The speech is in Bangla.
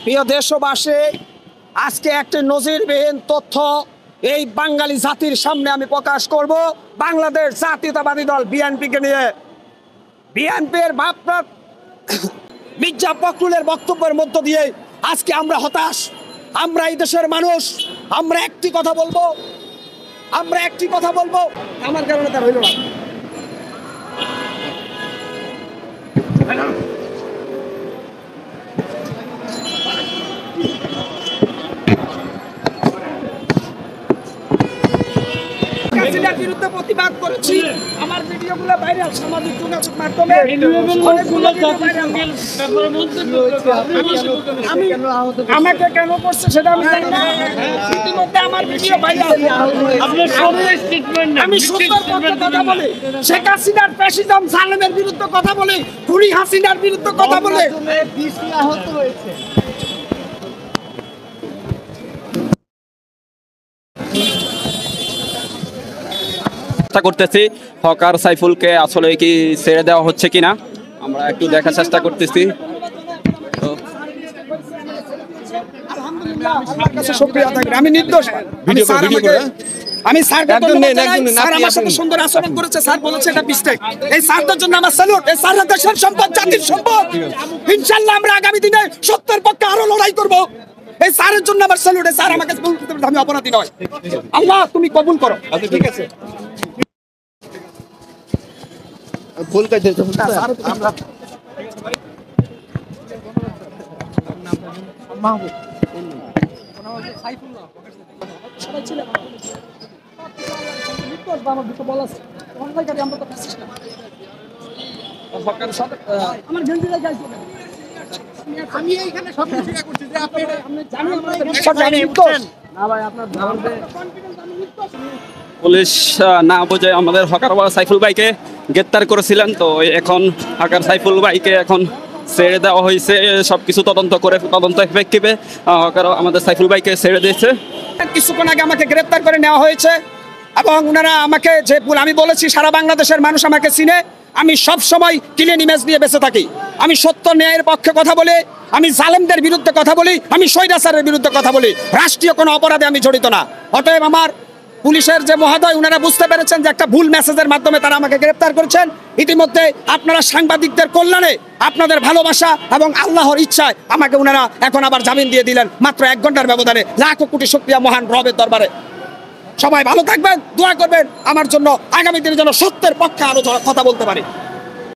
প্রিয় দেশবাসী, আজকে একটি নজিরবিহীন তথ্য এই বাঙালি জাতির সামনে আমি প্রকাশ করব। বাংলাদেশ জাতীয়তাবাদী দল বিএনপিকে নিয়ে বিএনপির ভাবনা মির্জা ফখরুলের বক্তব্যের মধ্য দিয়ে আজকে আমরা হতাশ। আমরা এই দেশের মানুষ, আমরা একটি কথা বলবো, আমার কারণে তার হইল না। বিরুদ্ধে প্রতিবাদ করেছি, আমার ভিডিওগুলো ভাইরাল সামাজিক যোগাযোগ মাধ্যমে। আমাকে কেন করছে সেটা আমি জানি না। ইতিমধ্যে আমার ভিডিও ভাইরাল। আমি সত্যের পক্ষে কথা বলি, শেখ হাসিনার ফ্যাসিজম জালেমের বিরুদ্ধে কথা বলি, খুনি হাসিনার বিরুদ্ধে কথা বলে। চেষ্টা করতেছি হকার সাইফুলকে আসলে কি ছেড়ে দেওয়া হচ্ছে কিনা আমরা একটু দেখার চেষ্টা করতেছি। আমি নির্দোষ, আমি স্যার আমার সাথে সুন্দর আচরণ করেছে, স্যার বলেছে এটা মিস্টেক। এই স্যারদের জন্য আমার স্যালুট। এই স্যাররা দেশের সম্পদ, জাতির সম্পদ। ইনশাআল্লাহ আমরা আগামী দিনে সত্যের পক্ষে আরো লড়াই করব। এই স্যারের জন্য আমার স্যালুট। এই স্যার আমাকে বলতে আমি অপরাধী নয়। আল্লাহ তুমি কবুল করো। ঠিক আছে, ভুল কাজ আমরা পুলিশ না বুঝে আমাদের হকার সাইফুল ভাইকে গ্রেপ্তার করেছিলেন, তো এখন হকার সাইফুল ভাইকে এখন ছেড়ে দেওয়া হয়েছে। সবকিছু তদন্ত করে তদন্ত প্রেক্ষিতে হকার আমাদের সাইফুল ভাইকে ছেড়ে দিয়েছে। কিছুক্ষণ আগে আমাকে গ্রেপ্তার করে নেওয়া হয়েছে এবং ওনারা আমাকে যে আমি বলেছি সারা বাংলাদেশের মানুষ আমাকে চিনে। আমি সব সময় ক্লিন ইমেজ নিয়ে বেঁচে থাকি। আমি সত্য ন্যায়ের পক্ষে কথা বলি, আমি জালেমদের বিরুদ্ধে কথা বলি, আমি স্বৈরাচারের বিরুদ্ধে কথা বলি। রাষ্ট্রীয় কোনো অপরাধে আমি জড়িত না। অতএব আমার পুলিশের যে মহোদয় ওনারা বুঝতে পেরেছেন যে একটা ভুল মেসেজের মাধ্যমে তারা আমাকে গ্রেপ্তার করেছেন। ইতিমধ্যে আপনারা সাংবাদিকদের কল্যাণে, আপনাদের ভালোবাসা এবং আল্লাহর ইচ্ছায় আমাকে ওনারা এখন আবার জামিন দিয়ে দিলেন মাত্র 1 ঘন্টার ব্যবধানে। লাখো কোটি শুকরিয়া মহান রবের দরবারে। সবাই ভালো থাকবেন, দোয়া করবেন আমার জন্য, আগামী দিনের জন্য সত্যের পক্ষে আরো কথা বলতে পারি।